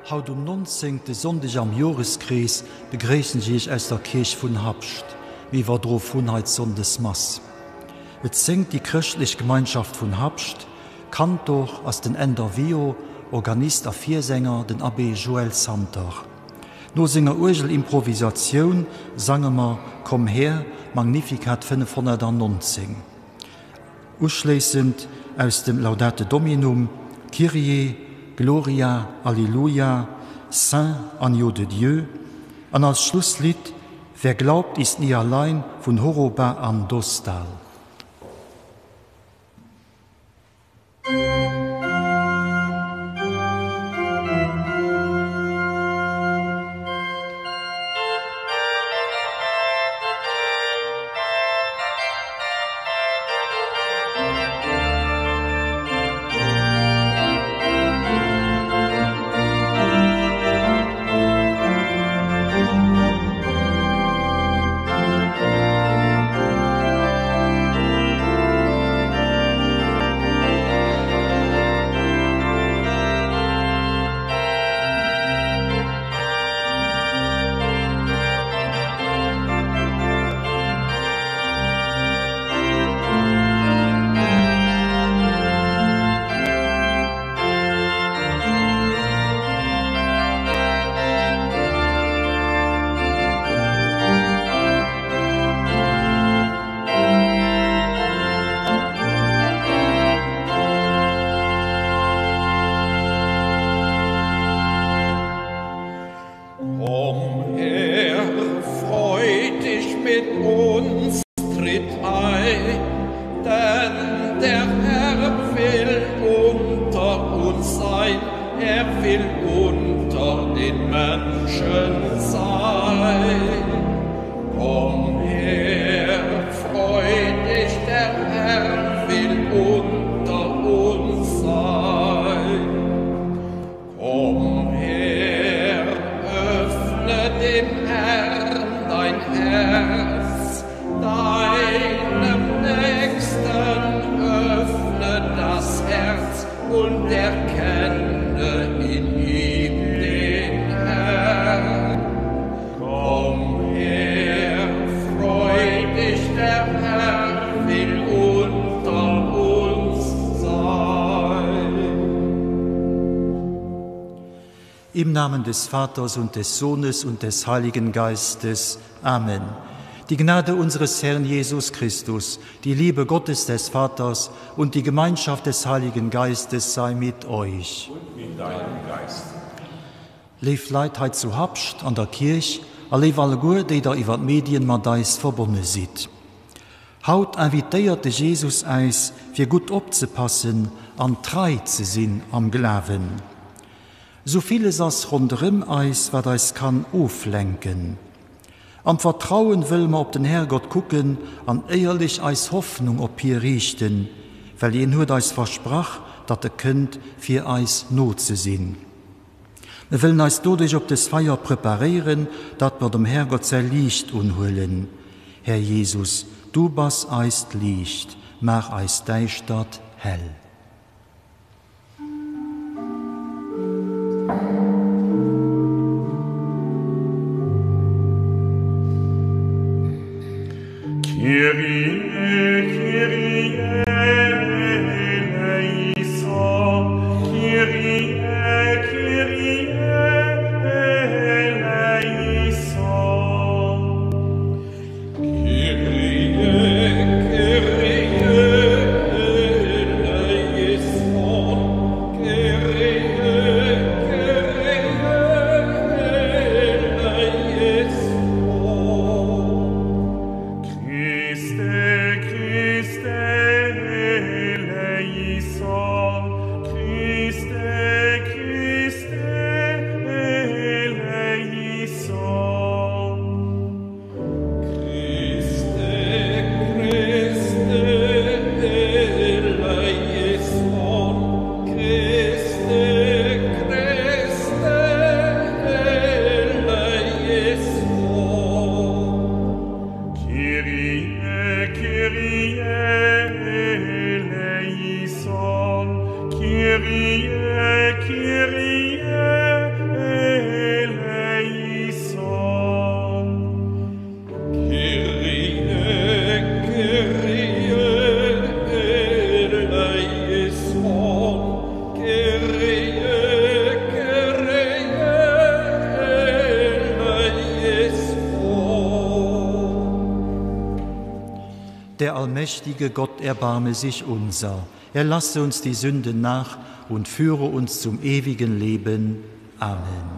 Haut 19. Sonntag am Joreskreis begräßen sich aus der Kirche von Habst, wie war drauf Sondes Mass. Es singt die christliche Gemeinschaft von Habst, Kantor aus den NRW, Organist und Viersänger, den Abbé Joel Santer. Nur singer Urgel Improvisation sangen wir Komm her, Magnificat 519. Ausschließend aus dem Laudate Dominum, Kyrie, Gloria, Alleluia, Saint, Agneau de Dieu. Und als Schlusslied, wer glaubt, ist nie allein, von Horoba an Dostal. Im Namen des Vaters und des Sohnes und des Heiligen Geistes. Amen. Die Gnade unseres Herrn Jesus Christus, die Liebe Gottes des Vaters und die Gemeinschaft des Heiligen Geistes sei mit euch. Und mit deinem Geist. Leif Leid zu Habst an der Kirche, leif alle gut, die da über die Medien mit uns verbunden sind. Haut invitierte Jesus eis, für gut aufzupassen, an treu zu sein am Glauben. So vieles als rundherum eis, was eis kann auflenken. Am Vertrauen will man auf den Herrgott gucken, an ehrlich eis Hoffnung ob hier richten, weil ihn nur eis versprach, dat könnt für eis Not zu sein. Wir wollen eis dadurch ob das Feier präparieren, dat wir dem Herrgott sein Licht unholen. Herr Jesus, du bist eis Licht, mach eis dein Stadt hell. Der allmächtige Gott erbarme sich unser. Er lasse uns die Sünden nach und führe uns zum ewigen Leben. Amen.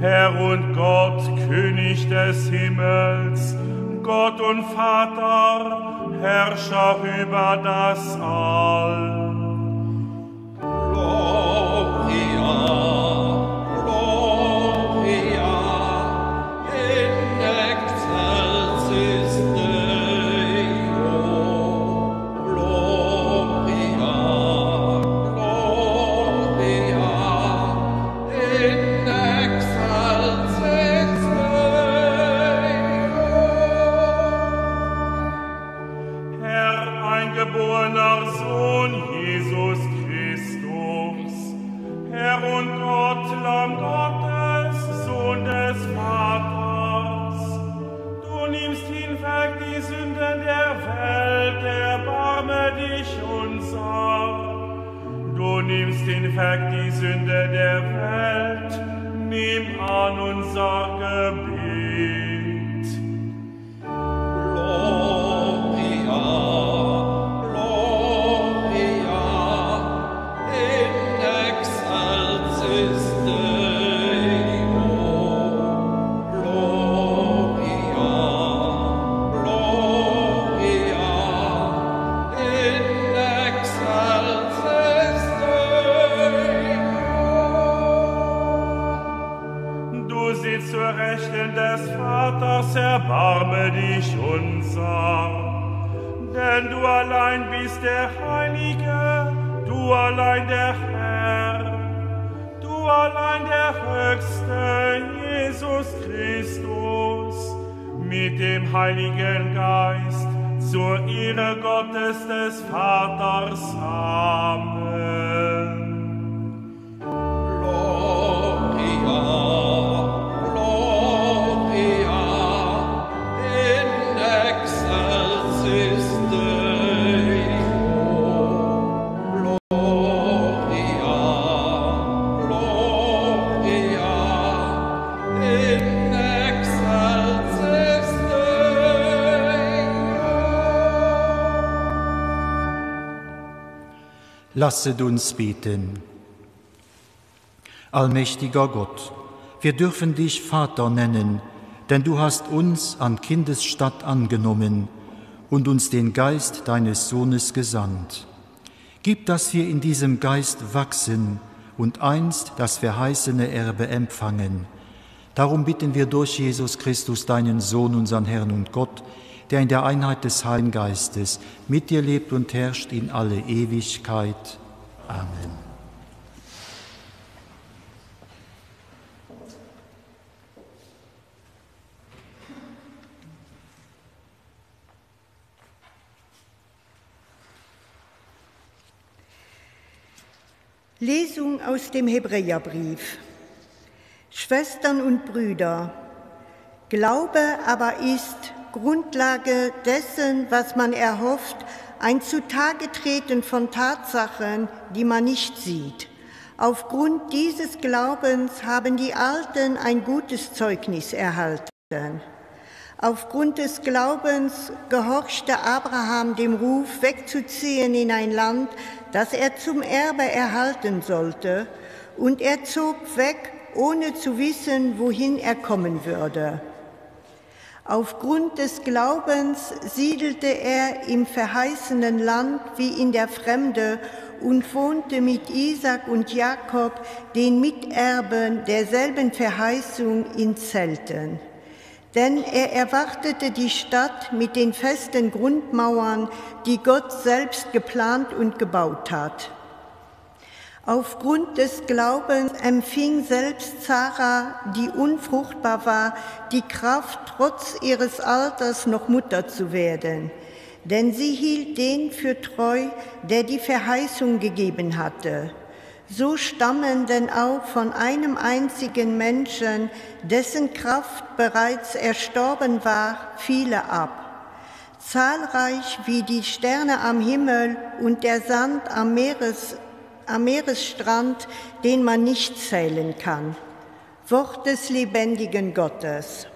Herr und Gott, König des Himmels, Gott und Vater, Herrscher über das All. Hinweg die Sünde der Welt, nimm an unser Gebet. Gloria, Gloria, in excelsis Deo. Gloria, Gloria, in excelsis zur Rechten des Vaters, erbarme dich unser. Denn du allein bist der Heilige, du allein der Herr, du allein der Höchste, Jesus Christus, mit dem Heiligen Geist, zur Ehre Gottes des Vaters. Amen. Gloria, Lasset uns beten. Allmächtiger Gott, wir dürfen dich Vater nennen, denn du hast uns an Kindesstatt angenommen und uns den Geist deines Sohnes gesandt. Gib, dass wir in diesem Geist wachsen und einst das verheißene Erbe empfangen. Darum bitten wir durch Jesus Christus, deinen Sohn, unseren Herrn und Gott, der in der Einheit des Heiligen Geistes mit dir lebt und herrscht in alle Ewigkeit. Amen. Lesung aus dem Hebräerbrief. Schwestern und Brüder, Glaube aber ist Grundlage dessen, was man erhofft, ein Zutagetreten von Tatsachen, die man nicht sieht. Aufgrund dieses Glaubens haben die Alten ein gutes Zeugnis erhalten. Aufgrund des Glaubens gehorchte Abraham dem Ruf, wegzuziehen in ein Land, das er zum Erbe erhalten sollte, und er zog weg, ohne zu wissen, wohin er kommen würde. Aufgrund des Glaubens siedelte er im verheißenen Land wie in der Fremde und wohnte mit Isaak und Jakob, den Miterben derselben Verheißung, in Zelten. Denn er erwartete die Stadt mit den festen Grundmauern, die Gott selbst geplant und gebaut hat. Aufgrund des Glaubens empfing selbst Sarah, die unfruchtbar war, die Kraft, trotz ihres Alters noch Mutter zu werden. Denn sie hielt den für treu, der die Verheißung gegeben hatte. So stammen denn auch von einem einzigen Menschen, dessen Kraft bereits erstorben war, viele ab. Zahlreich wie die Sterne am Himmel und der Sand am Meeresstrand, den man nicht zählen kann. Wort des lebendigen Gottes.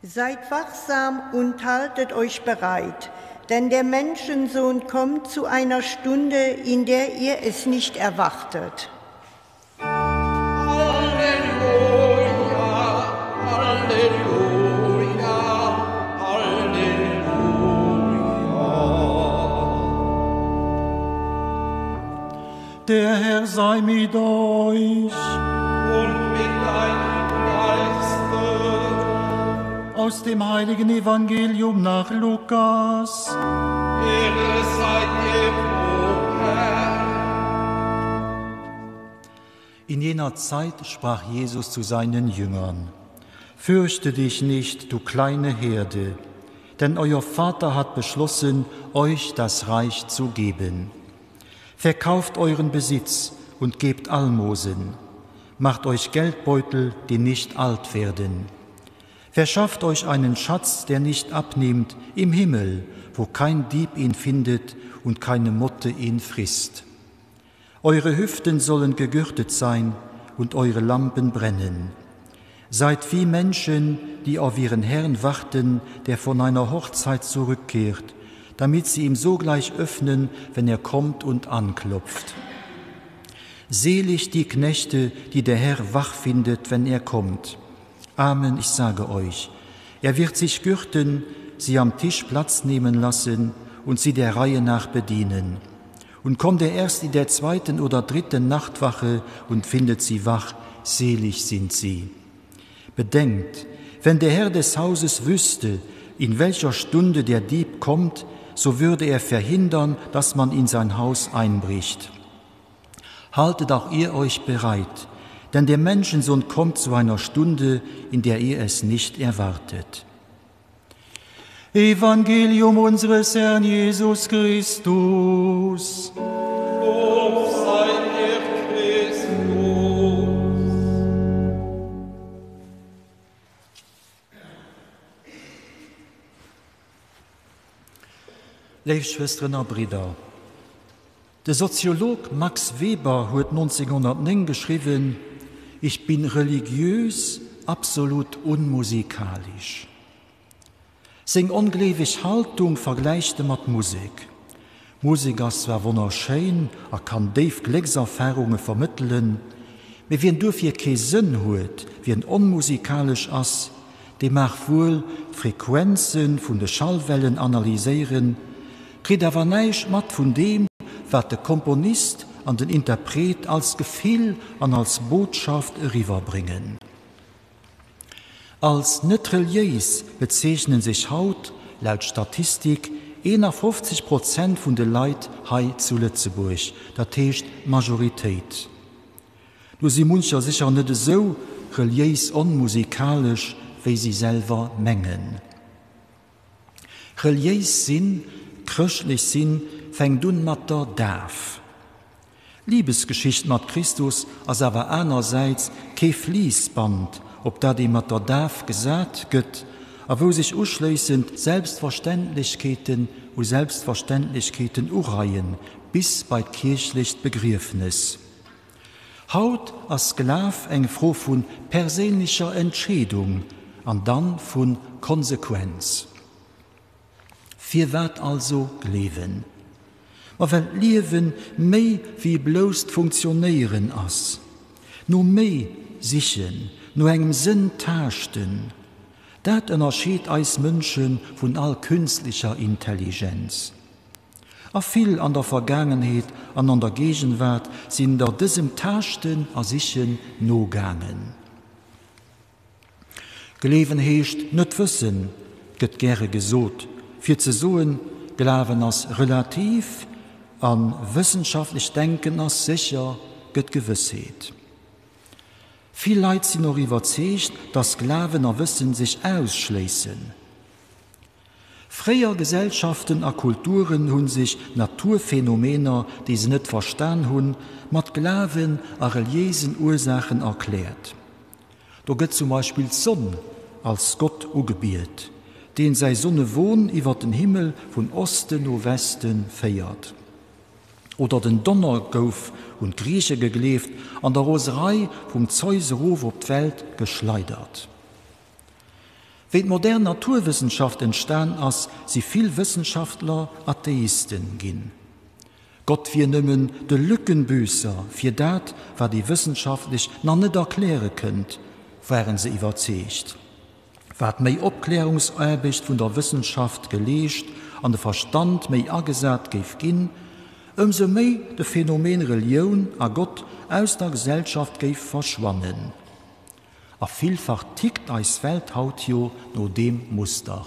Seid wachsam und haltet euch bereit, denn der Menschensohn kommt zu einer Stunde, in der ihr es nicht erwartet. Halleluja, Halleluja, Halleluja. Der Herr sei mit euch. Und mit deinem Geiste. Aus dem heiligen Evangelium nach Lukas. Ehre sei dir, o Herr. In jener Zeit sprach Jesus zu seinen Jüngern: Fürchte dich nicht, du kleine Herde, denn euer Vater hat beschlossen, euch das Reich zu geben. Verkauft euren Besitz und gebt Almosen. Macht euch Geldbeutel, die nicht alt werden. Verschafft euch einen Schatz, der nicht abnimmt, im Himmel, wo kein Dieb ihn findet und keine Motte ihn frisst. Eure Hüften sollen gegürtet sein und eure Lampen brennen. Seid wie Menschen, die auf ihren Herrn warten, der von einer Hochzeit zurückkehrt, damit sie ihm sogleich öffnen, wenn er kommt und anklopft. Selig die Knechte, die der Herr wach findet, wenn er kommt. Amen, ich sage euch, er wird sich gürten, sie am Tisch Platz nehmen lassen und sie der Reihe nach bedienen. Und kommt er erst in der 2. oder 3. Nachtwache und findet sie wach, selig sind sie. Bedenkt, wenn der Herr des Hauses wüsste, in welcher Stunde der Dieb kommt, so würde er verhindern, dass man in sein Haus einbricht. Haltet auch ihr euch bereit, denn der Menschensohn kommt zu einer Stunde, in der ihr es nicht erwartet. Evangelium unseres Herrn Jesus Christus. Lob sei dir, Christus. Liebe Schwestern und Brüder, der Soziolog Max Weber hat 1909 geschrieben, ich bin religiös, absolut unmusikalisch. Seine ungläubige Haltung vergleicht mit Musik. Musik ist zwar wunderschön, kann tief Glückserfahrungen vermitteln, aber wenn dafür keinen Sinn hat, wenn unmusikalisch ist, der mag wohl Frequenzen von den Schallwellen analysieren, kriegt aber nicht mit von dem, was der Komponist an den Interpret als Gefühl und als Botschaft rüberbringen. Als nicht religiös bezeichnen sich heute, laut Statistik, 51% von den Leuten hier zu Lützeburg, das heißt Majorität. Nur sind manche sicher nicht so religiös unmusikalisch, wie sie selber mengen. Religiös Sinn, christlich Sinn, fängt an mit der Darf. Liebesgeschichte mit Christus ist aber einerseits kein Fließband, ob da die mit der Darf gesagt wird, aber wo sich ausschließend Selbstverständlichkeiten und Selbstverständlichkeiten urreihen, bis bei kirchlich Begriffnis. Haut als Sklav eng froh von persönlicher Entscheidung und dann von Konsequenz. Für wat also leben? Aber Leben mehr wie bloß funktionieren as, nur mehr sichern, nur engem Sinn tachten. Dat unterschied eis Menschen von all künstlicher Intelligenz. A viel an der Vergangenheit, an der Gegenwart sind der diesem Tachten a sichen no gangen. Geleven heescht nicht wissen, gëtt gerne gesot. Für zu soen, Glauben als relativ, an wissenschaftlich Denken als sicher, gëtt Gewissheit. Viele Leute sind noch überzeugt, dass Glauben und Wissen sich ausschließen. Freie Gesellschaften und Kulturen haben sich Naturphänomene, die sie nicht verstanden haben, mit Glauben und religiösen Ursachen erklärt. Da gibt zum Beispiel die Sonne als Gott angebetet, den sei Sonne wohn über den Himmel von Osten und Westen feiert. Oder den Donner gouf und Grieche gegleft, an der Roserei vom Zeusruf auf die Welt geschleudert. Wenn die moderne Naturwissenschaft entstanden ist, sie viel Wissenschaftler Atheisten gin. Gott wir nimmen de Lückenbüßer für dat, was die wissenschaftlich noch nicht erklären könnt, wären sie überzeugt. Wat mei Aufklärungsarbeit von der Wissenschaft gelegt, an den Verstand mei angesagt geif gin, umso mehr de Phänomen Religion a Gott aus der Gesellschaft geif verschwannen. A vielfach tickt eis Welt haut jo no dem Muster.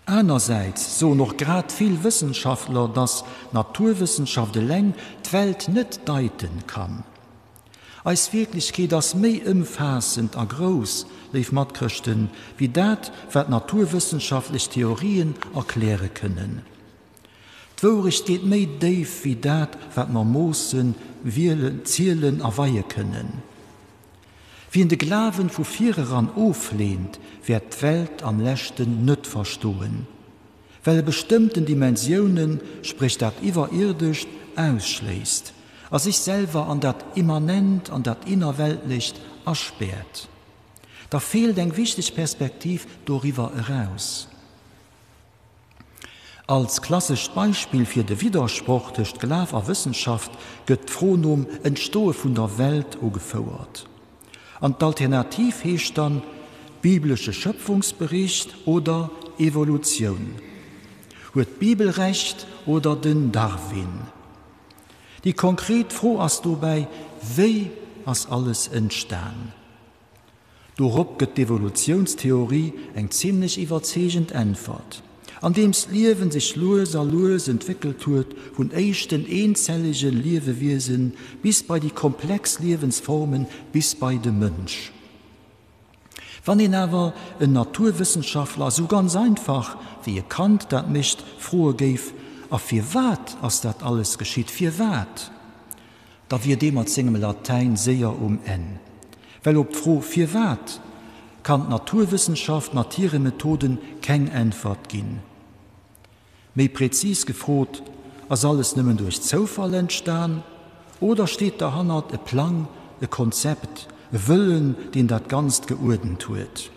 Einerseits so noch grad viel Wissenschaftler, dass Naturwissenschaft läng die Welt nicht deuten kann. Als wirklich geht das mehr umfassend a groß, lief Matchristen, wie dat, was naturwissenschaftliche Theorien erklären können. Dworicht geht mehr tief wie dat, was man Mosen, Wirlen, Zielen erweihen können. Wie in de Glauben vu Viererern auflehnt, wird die Welt am Lächten nicht verstohlen. Weil bestimmten Dimensionen, sprich dat überirdisch, ausschließt, als sich selber an dat immanent, an dat innerweltlich ersperrt. Da fehlt eng wichtig Perspektiv darüber heraus. Als klassisches Beispiel für den Widerspruch zwischen Glaube und Wissenschaft gëtt Fronom Entstohe von der Welt angefordert. Und die Alternative heißt dann biblische Schöpfungsbericht oder Evolution. Wird Bibelrecht oder den Darwin. Die konkret froh ist dabei, wie ist alles entstanden. Darauf gibt die Evolutionstheorie eine ziemlich überzeugende Antwort. an dem's Leben sich los entwickelt huet, von echten einzelligen Lebewesen bis bei die komplex Lebensformen bis bei dem Mensch. Wann ihn aber ein Naturwissenschaftler so ganz einfach, wie ihr Kant dat nicht frohe gef, a für wat als dat alles geschieht, für wat, da wir dem als singem Latein sehr n. Weil ob froh für wat, kann Naturwissenschaft, Methoden kein Antwort gehen. Mei präzis gefrot, als alles nimmen durch Zufall entstehen, oder steht da hannert ein Plan, ein Konzept, ein Willen, den dat ganz geordnet huet.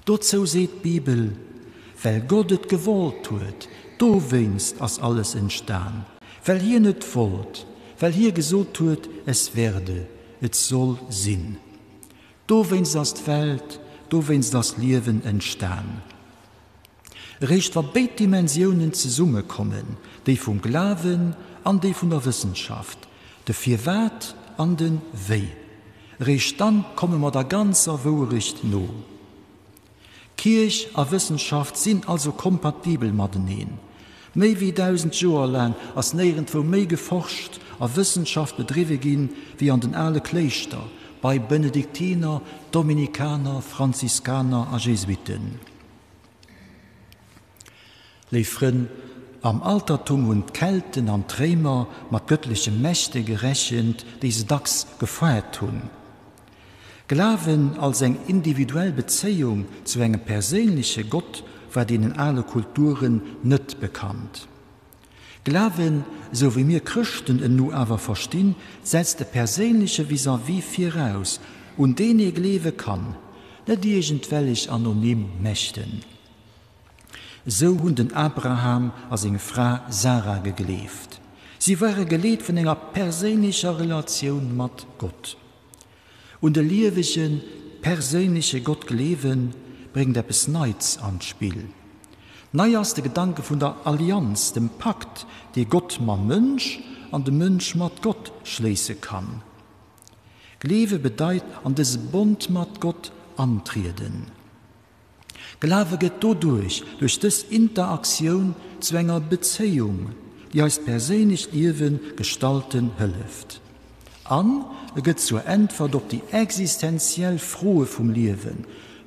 Dazu seht die Bibel, weil Gott et gewollt huet, do weinst als alles entstehen, weil hier nicht wollt, weil hier gesot huet, es werde, es soll Sinn. Do weinst das Welt, do weinst das Leben entstehen. Recht war beide Dimensionen zu Summe kommen, die vom Glauben an die von der Wissenschaft, der Fürwart an den Weh. Recht dann kommen wir da ganzer Wohlricht no. Kirch und Wissenschaft sind also kompatibel miteinander. Mehr wie 1000 Jahre lang als nirgendwo mehr geforscht und Wissenschaft betrieben ging wie an den alle Klöster bei Benediktiner, Dominikaner, Franziskaner und Jesuiten. Leifren, am Altertum und Kelten an Trämer mit göttlichen Mächte gerechnet, diese Dachs gefeiert hun. Glauben als eine individuelle Beziehung zu einem persönlichen Gott war denen alle Kulturen nicht bekannt. Glauben, so wie wir Christen ihn nur aber verstehen, setzt der persönliche Vis-à-vis voraus und den ich leben kann, nicht irgendwelche anonym Mächten. So hun den Abraham als seine Frau Sarah gelebt. Sie waren gelebt von einer persönlichen Relation mit Gott. Und der liewigen, persönliche Gottleben bringt etwas Neues ans Spiel. Neu ist der Gedanke von der Allianz, dem Pakt, den Gott mit Mensch und der Mensch mit Gott schließen kann. Glaube bedeutet an das Bund mit Gott antreten. Glaube geht durch das Interaktion zu einer Beziehung, die als persönlich Leben gestalten hilft. An geht zur Antwort auf die existenzielle Frage vom Leben.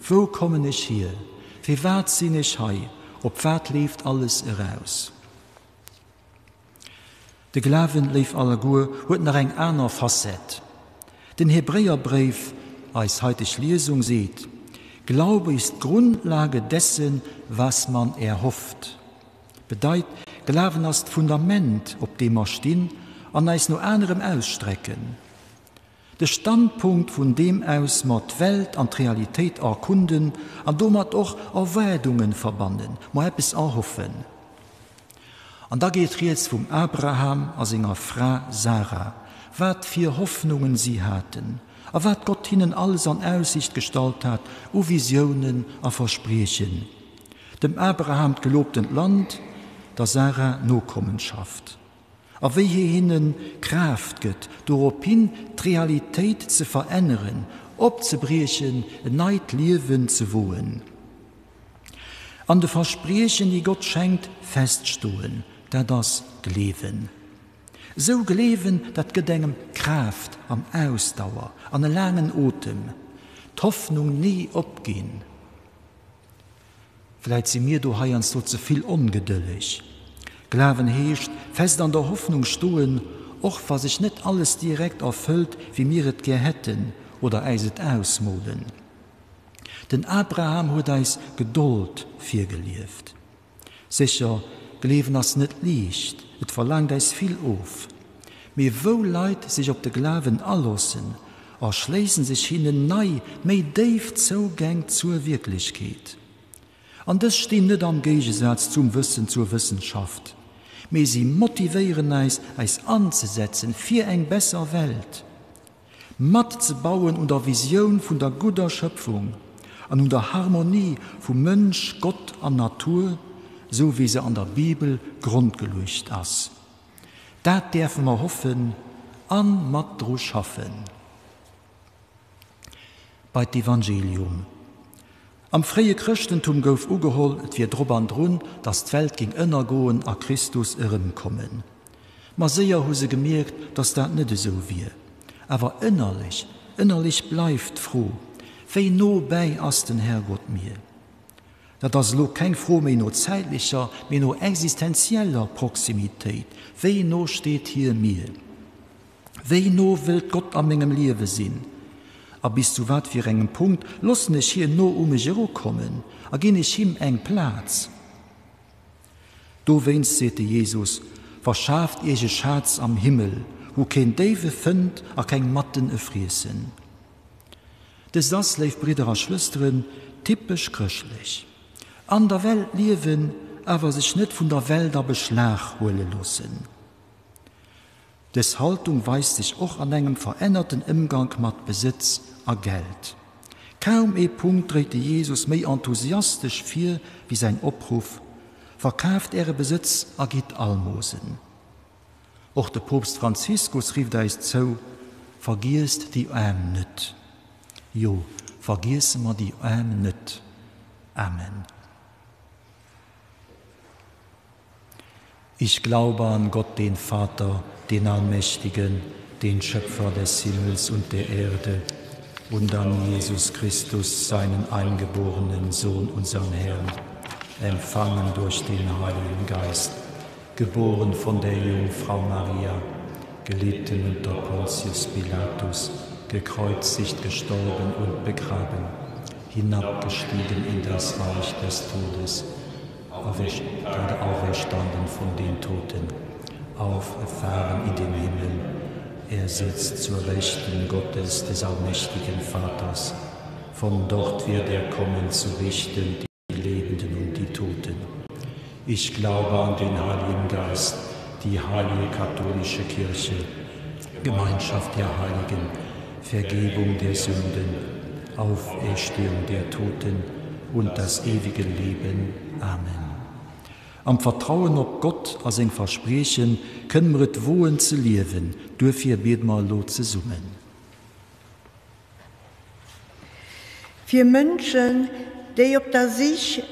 Wo komme ich hier? Wie weit bin ich hier? Ob wat lebt alles heraus? Der Glauben lebt alle gut, hat noch eine andere Facette. Den Hebräerbrief, als heutige Lesung sieht, Glaube ist Grundlage dessen, was man erhofft. Bedeutet, Glauben ist Fundament, auf dem wir stehen, und ist nur anderem ausstrecken. Der Standpunkt, von dem aus wir die Welt und die Realität erkunden, und damit auch Erwartungen verbannen, wir etwas erhoffen. Und da geht jetzt vom Abraham und seiner Frau Sarah, was für Hoffnungen sie hatten, und was Gott ihnen alles an Aussicht gestellt hat, und Visionen und Versprechen. Dem Abraham gelobten Land, der Sarah Nachkommenschaft. Aber wie hier ihnen Kraft gibt, daraufhin die Realität zu verändern, abzubrechen, ein neues Leben zu wohnen. An den Versprechen, die Gott schenkt, feststehen, da das Leben. So Leben, das Gedenken Kraft am Ausdauer, an einen langen Atem, die Hoffnung nie abgehen. Vielleicht sind wir daheim so zu viel ungeduldig. Glauben heischt, fest an der Hoffnung stehen, auch was sich nicht alles direkt erfüllt, wie wir es gerne hätten oder es ausmalen. Denn Abraham hat uns Geduld vorgelebt. Sicher, Leben ist nicht leicht, es verlangt uns viel auf. Aber wo Leute sich auf den Glauben anlassen, erschließen sich ihnen neu, mehr tief Zugang zur Wirklichkeit. Und das steht nicht am Gegensatz zum Wissen zur Wissenschaft. Aber sie motivieren uns anzusetzen für eine bessere Welt. Matt zu bauen unter Vision von der guten Schöpfung und unter Harmonie von Mensch, Gott und Natur, so wie sie an der Bibel grundgelegt ist. Das dürfen wir hoffen, an matt draus schaffen. Bei dem Evangelium. Am freie Christentum gouf ugeholl, et wie drüber an run, dass d'Welt ging ënner goen a Christus irrem kommen. Ma seier hu se gemerkt, dass dat net so wie. Aber innerlich bleibt froh. Wéi no bei ass den Herrgott mir. Dat das lo kein froh méi no zeitlicher, méi no existenzieller Proximitéit. Wéi no steht hier mir. Wéi no will Gott am engem Liewe sinn. A bis zu wat fir engem Punkt lossen ich hier no Jero kommen, a gin ich him eng Platz. Do weinst sete Jesus, verschaft ege Schatz am Himmel, wo kein Dave fënd a kein Matten efriessen. Des das leif Brider a Schwestern typisch christlich. An der Welt liewen, aber sich net vun der Welt Beschlag hole lassen. Des Haltung weist sich auch an engem veränderten Umgang mat Besitz a Geld. Kaum Punkt drehte Jesus méi enthusiastisch viel wie sein Opruf, verkauft Besitz a git Almosen. Auch der Papst Franziskus rief da zo, vergisst die Armen net. Jo, vergiss ma die Armen net. Amen. Ich glaube an Gott, den Vater, den Allmächtigen, den Schöpfer des Himmels und der Erde, und an Jesus Christus, seinen eingeborenen Sohn, unseren Herrn, empfangen durch den Heiligen Geist, geboren von der Jungfrau Maria, gelitten unter Pontius Pilatus, gekreuzigt, gestorben und begraben, hinabgestiegen in das Reich des Todes, auferstanden von den Toten, aufgefahren in den Himmel. Er sitzt zur Rechten Gottes des allmächtigen Vaters. Von dort wird er kommen zu richten die Lebenden und die Toten. Ich glaube an den Heiligen Geist, die heilige katholische Kirche, Gemeinschaft der Heiligen, Vergebung der Sünden, Auferstehung der Toten und das ewige Leben. Amen. Am Vertrauen op Gott as eng Versprechen kënneret woen ze liewen, dürfir Bedmal lo ze summen. Für Menschen, die op der sich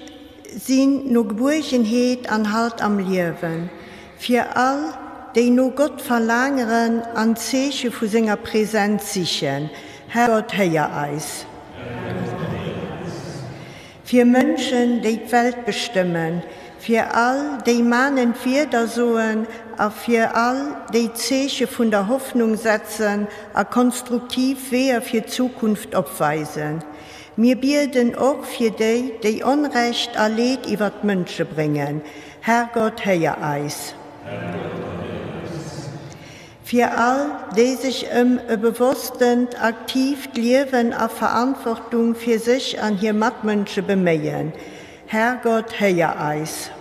sinn no Geburgenheet an Halt am Liewen, für all, die no Gott verlangeren an Zeche vu senger Präsenz sichen, Herrgott heier eis. Für Menschen, die die Welt bestimmen, für all, die Mannen Vier soen, a für all, die Zeche von der Hoffnung setzen, a konstruktiv Wehr für Zukunft abweisen. Wir beten auch für die, die Unrecht erlebt über die Menschen bringen. Herrgott, heier eis. Für all, die sich bewussten, aktiv Leben a Verantwortung für sich an hier Mitmenschen bemühen. Herrgott, heier eis.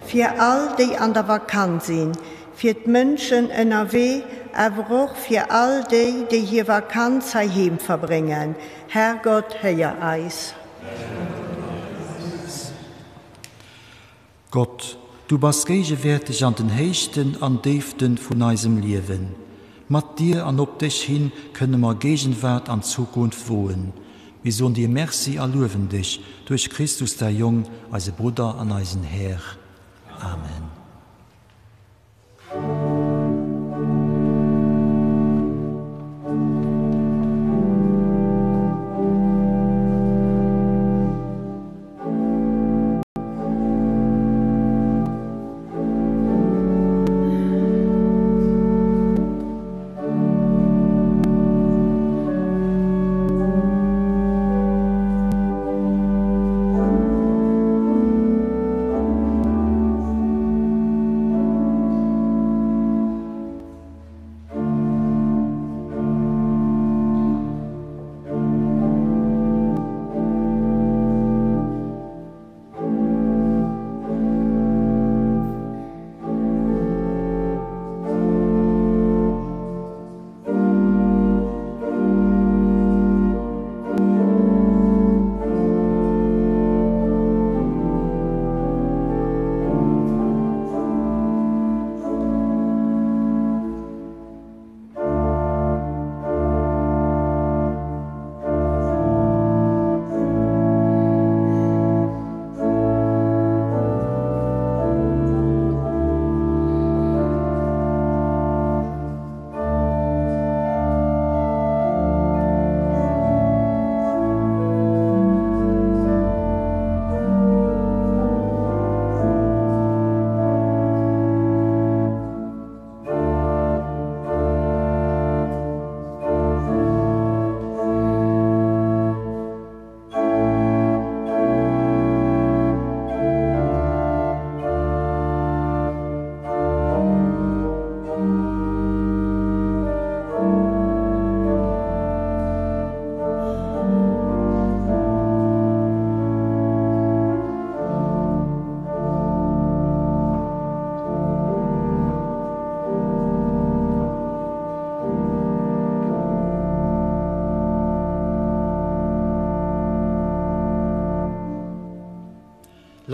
Für all, die an der Vakanz sind, für die Menschen in NRW, aber auch für all die, die hier Vakanz heim verbringen. Herrgott, heier eis. Gott, du bist gegenwärtig an den Hechten, an Deften von unserem Leben. Mit dir an ob dich hin können wir Gegenwart an Zukunft wohnen. Wir sollen dir Merci erlöwen dich durch Christus der Jung, als Bruder an unseren Herr. Amen.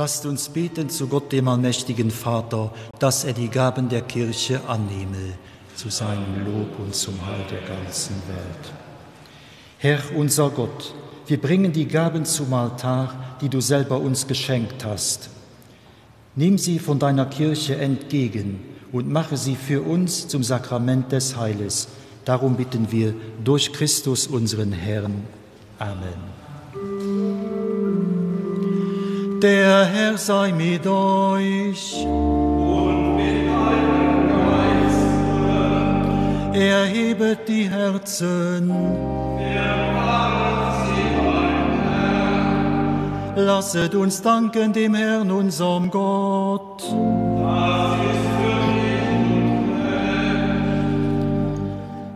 Lasst uns beten zu Gott, dem allmächtigen Vater, dass er die Gaben der Kirche annehme, zu seinem Lob und zum Heil der ganzen Welt. Herr, unser Gott, wir bringen die Gaben zum Altar, die du selber uns geschenkt hast. Nimm sie von deiner Kirche entgegen und mache sie für uns zum Sakrament des Heiles. Darum bitten wir durch Christus, unseren Herrn. Amen. Der Herr sei mit euch. Und mit deinem Geiste. Erhebet die Herzen. Wir machen sie, mein Herr. Lasset uns danken dem Herrn, unserem Gott. Das ist würdig und recht.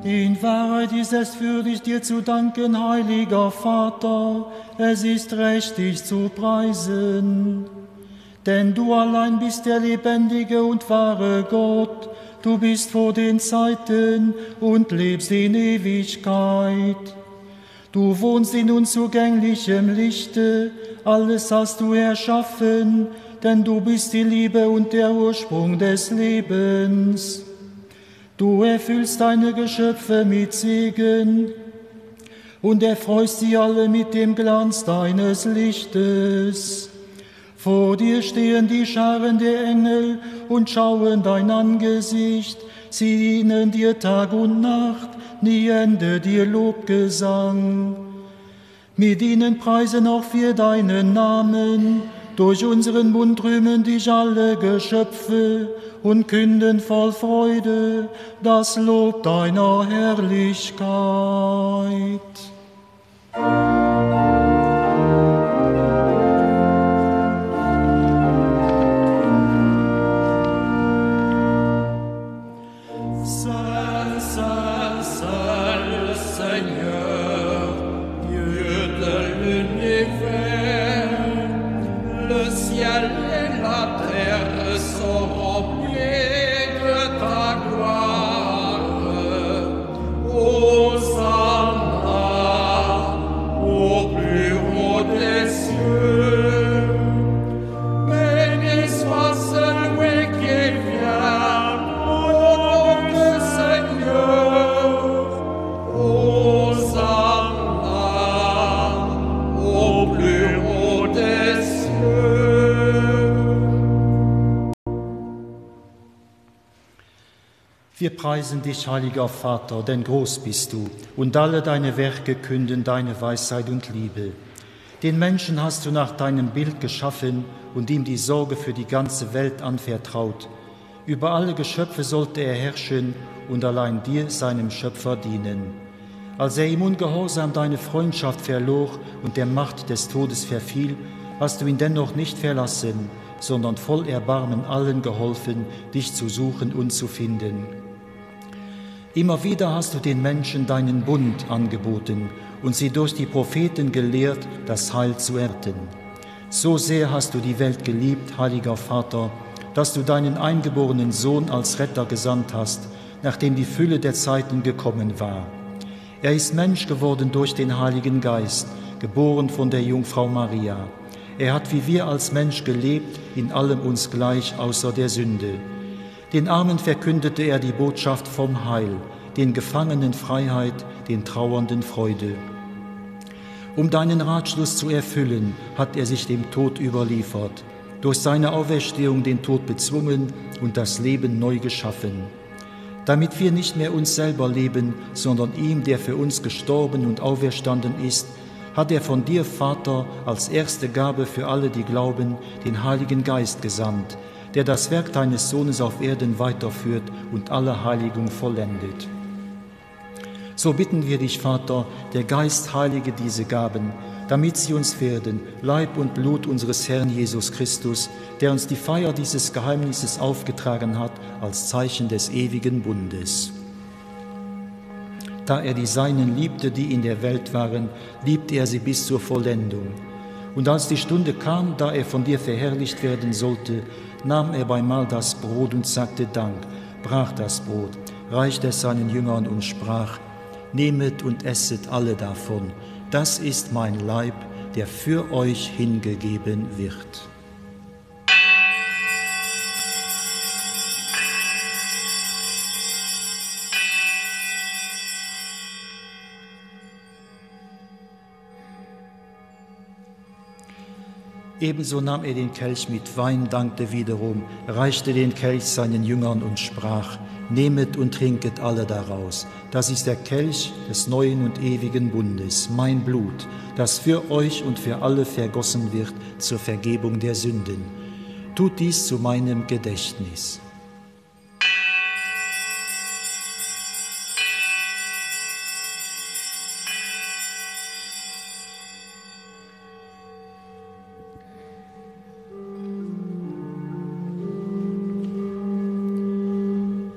In Wahrheit ist es würdig, dir zu danken, heiliger Vater. Es ist recht, dich zu preisen. Denn du allein bist der lebendige und wahre Gott. Du bist vor den Zeiten und lebst in Ewigkeit. Du wohnst in unzugänglichem Lichte. Alles hast du erschaffen, denn du bist die Liebe und der Ursprung des Lebens. Du erfüllst deine Geschöpfe mit Segen und erfreust sie alle mit dem Glanz deines Lichtes. Vor dir stehen die Scharen der Engel und schauen dein Angesicht. Sie dienen dir Tag und Nacht, nie endet dir Lobgesang. Mit ihnen preisen auch wir deinen Namen. Durch unseren Mund rühmen dich alle Geschöpfe und künden voll Freude das Lob deiner Herrlichkeit. Wir preisen dich, heiliger Vater, denn groß bist du, und alle deine Werke künden deine Weisheit und Liebe. Den Menschen hast du nach deinem Bild geschaffen und ihm die Sorge für die ganze Welt anvertraut. Über alle Geschöpfe sollte er herrschen und allein dir, seinem Schöpfer, dienen. Als er im Ungehorsam deine Freundschaft verlor und der Macht des Todes verfiel, hast du ihn dennoch nicht verlassen, sondern voll Erbarmen allen geholfen, dich zu suchen und zu finden. Immer wieder hast du den Menschen deinen Bund angeboten und sie durch die Propheten gelehrt, das Heil zu ernten. So sehr hast du die Welt geliebt, heiliger Vater, dass du deinen eingeborenen Sohn als Retter gesandt hast, nachdem die Fülle der Zeiten gekommen war. Er ist Mensch geworden durch den Heiligen Geist, geboren von der Jungfrau Maria. Er hat wie wir als Mensch gelebt, in allem uns gleich, außer der Sünde. Den Armen verkündete er die Botschaft vom Heil, den Gefangenen Freiheit, den Trauernden Freude. Um deinen Ratschluss zu erfüllen, hat er sich dem Tod überliefert, durch seine Auferstehung den Tod bezwungen und das Leben neu geschaffen. Damit wir nicht mehr uns selber leben, sondern ihm, der für uns gestorben und auferstanden ist, hat er von dir, Vater, als erste Gabe für alle, die glauben, den Heiligen Geist gesandt, der das Werk deines Sohnes auf Erden weiterführt und alle Heiligung vollendet. So bitten wir dich, Vater, der Geist heilige diese Gaben, damit sie uns werden, Leib und Blut unseres Herrn Jesus Christus, der uns die Feier dieses Geheimnisses aufgetragen hat, als Zeichen des ewigen Bundes. Da er die Seinen liebte, die in der Welt waren, liebte er sie bis zur Vollendung. Und als die Stunde kam, da er von dir verherrlicht werden sollte, nahm er beim Mahl das Brot und sagte Dank, brach das Brot, reichte es seinen Jüngern und sprach: Nehmet und esset alle davon, das ist mein Leib, der für euch hingegeben wird. Ebenso nahm er den Kelch mit Wein, dankte wiederum, reichte den Kelch seinen Jüngern und sprach: Nehmet und trinket alle daraus. Das ist der Kelch des neuen und ewigen Bundes, mein Blut, das für euch und für alle vergossen wird zur Vergebung der Sünden. Tut dies zu meinem Gedächtnis.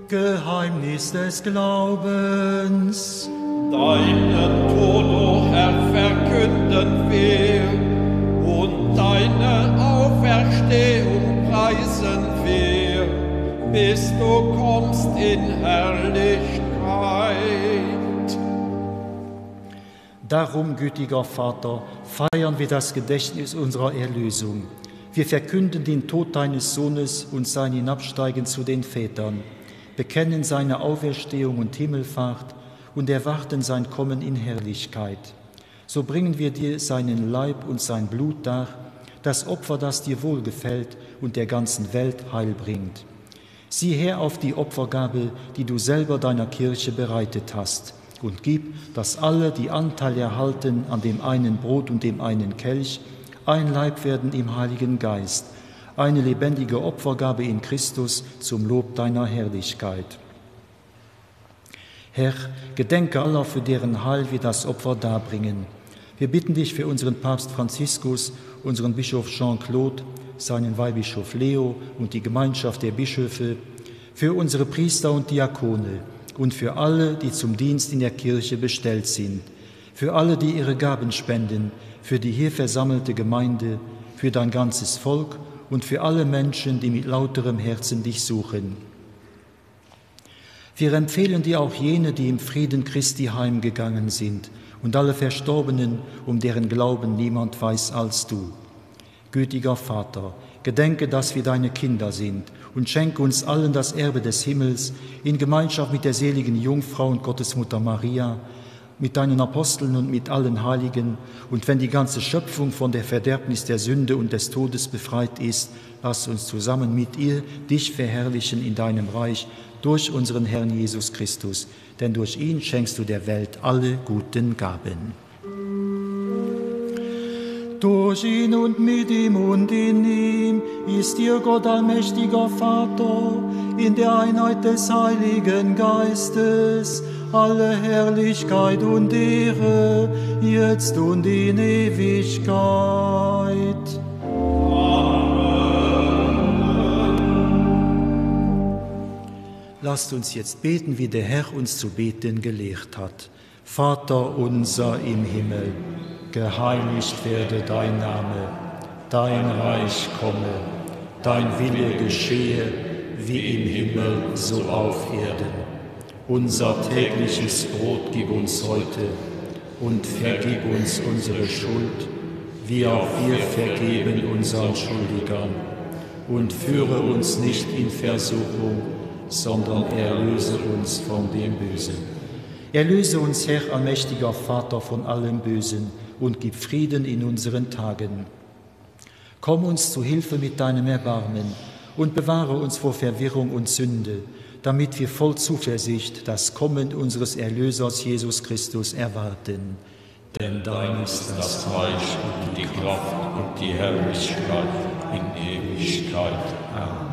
Geheimnis des Glaubens. Deinen Tod, o Herr, verkünden wir und deine Auferstehung preisen wir, bis du kommst in Herrlichkeit. Darum, gütiger Vater, feiern wir das Gedächtnis unserer Erlösung. Wir verkünden den Tod deines Sohnes und sein Hinabsteigen zu den Vätern, bekennen seine Auferstehung und Himmelfahrt und erwarten sein Kommen in Herrlichkeit. So bringen wir dir seinen Leib und sein Blut dar, das Opfer, das dir wohlgefällt und der ganzen Welt Heil bringt. Sieh her auf die Opfergabe, die du selber deiner Kirche bereitet hast, und gib, dass alle, die Anteil erhalten an dem einen Brot und dem einen Kelch, ein Leib werden im Heiligen Geist, eine lebendige Opfergabe in Christus zum Lob deiner Herrlichkeit. Herr, gedenke aller, für deren Heil wir das Opfer darbringen. Wir bitten dich für unseren Papst Franziskus, unseren Bischof Jean-Claude, seinen Weihbischof Leo und die Gemeinschaft der Bischöfe, für unsere Priester und Diakone und für alle, die zum Dienst in der Kirche bestellt sind, für alle, die ihre Gaben spenden, für die hier versammelte Gemeinde, für dein ganzes Volk und für alle Menschen, die mit lauterem Herzen dich suchen. Wir empfehlen dir auch jene, die im Frieden Christi heimgegangen sind, und alle Verstorbenen, um deren Glauben niemand weiß als du. Gütiger Vater, gedenke, dass wir deine Kinder sind, und schenke uns allen das Erbe des Himmels in Gemeinschaft mit der seligen Jungfrau und Gottesmutter Maria, mit deinen Aposteln und mit allen Heiligen, und wenn die ganze Schöpfung von der Verderbnis der Sünde und des Todes befreit ist, lass uns zusammen mit ihr dich verherrlichen in deinem Reich durch unseren Herrn Jesus Christus, denn durch ihn schenkst du der Welt alle guten Gaben. Durch ihn und mit ihm und in ihm ist dir Gott allmächtiger Vater, in der Einheit des Heiligen Geistes, alle Herrlichkeit und Ehre, jetzt und in Ewigkeit. Amen. Lasst uns jetzt beten, wie der Herr uns zu beten gelehrt hat. Vater unser im Himmel, geheiligt werde dein Name, dein Reich komme, dein Wille geschehe, wie im Himmel, so auf Erden. Unser tägliches Brot gib uns heute und vergib uns unsere Schuld, wie auch wir vergeben unseren Schuldigern. Und führe uns nicht in Versuchung, sondern erlöse uns von dem Bösen. Erlöse uns, Herr, allmächtiger Vater, von allem Bösen und gib Frieden in unseren Tagen. Komm uns zu Hilfe mit deinem Erbarmen und bewahre uns vor Verwirrung und Sünde, damit wir voll Zuversicht das Kommen unseres Erlösers Jesus Christus erwarten. Denn dein ist das Reich und die Kraft und die Herrlichkeit in Ewigkeit. Amen.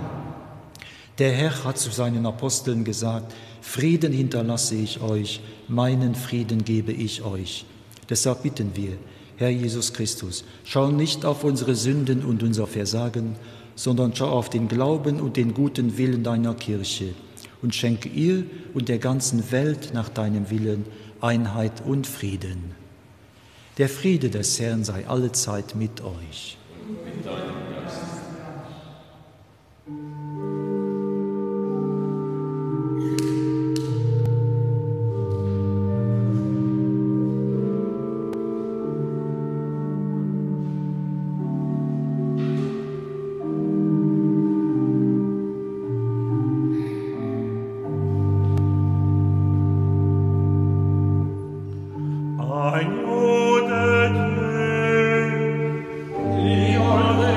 Der Herr hat zu seinen Aposteln gesagt: Frieden hinterlasse ich euch, meinen Frieden gebe ich euch. Deshalb bitten wir, Herr Jesus Christus, schau nicht auf unsere Sünden und unser Versagen, sondern schau auf den Glauben und den guten Willen deiner Kirche und schenke ihr und der ganzen Welt nach deinem Willen Einheit und Frieden. Der Friede des Herrn sei allezeit mit euch. Mit deinem Geist. Agneau de Dieu,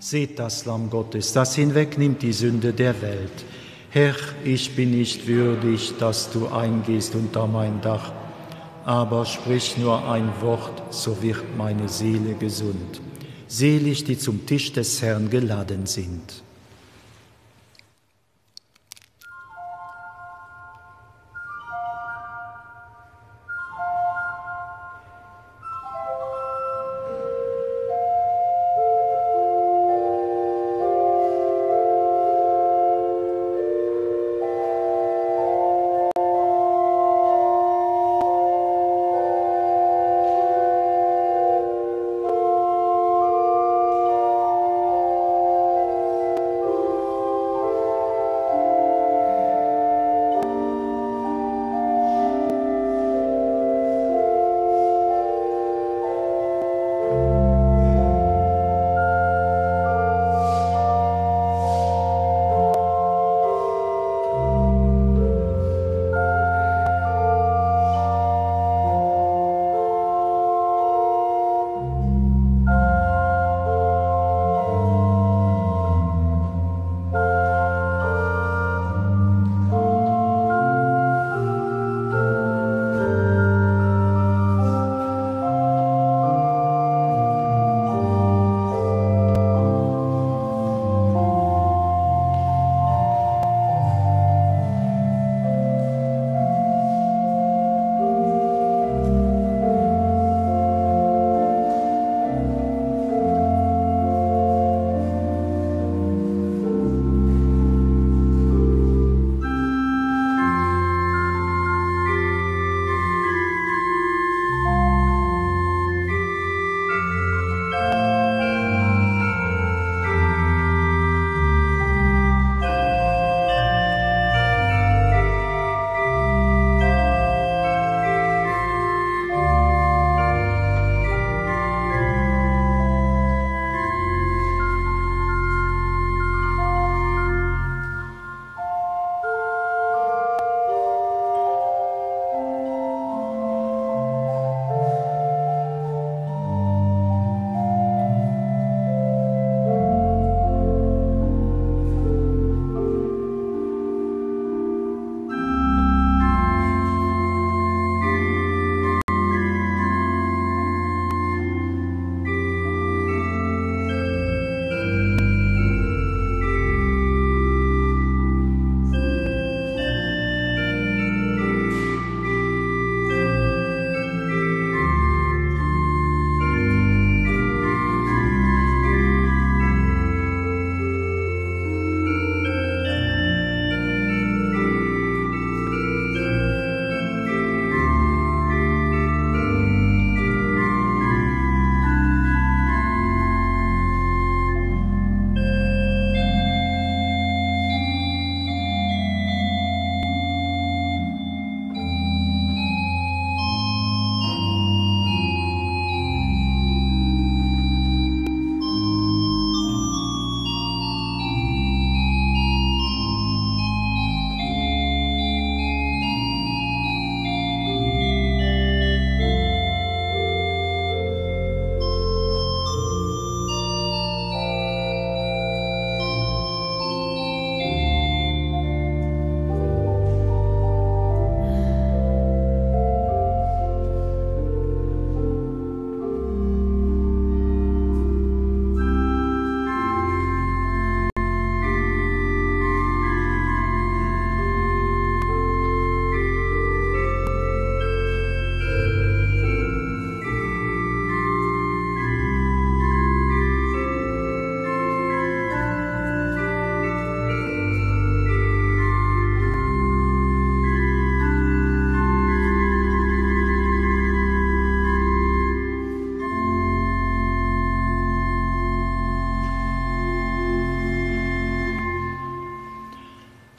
Seht das Lamm Gottes, das hinwegnimmt die Sünde der Welt. Herr, ich bin nicht würdig, dass du eingehst unter mein Dach, aber sprich nur ein Wort, so wird meine Seele gesund. Selig, die zum Tisch des Herrn geladen sind.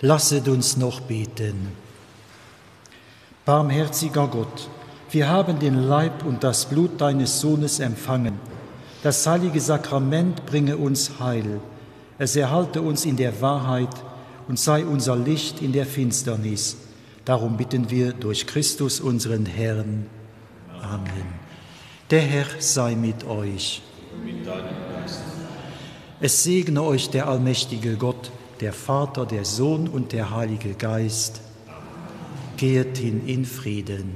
Lasset uns noch beten. Barmherziger Gott, wir haben den Leib und das Blut deines Sohnes empfangen. Das heilige Sakrament bringe uns Heil. Es erhalte uns in der Wahrheit und sei unser Licht in der Finsternis. Darum bitten wir durch Christus, unseren Herrn. Amen. Der Herr sei mit euch. Mit deinem Geist. Es segne euch der allmächtige Gott, der Vater, der Sohn und der Heilige Geist. Geht hin in Frieden.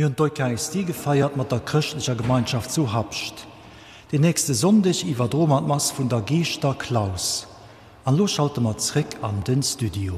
Wir haben d'Eucharistie gefeiert mit der christlicher Gemeinschaft zu Habscht. Die nächste Sonntag iwwer Dromatmas vun der Giester Klaus. An lo schalte mat zurück an den Studio.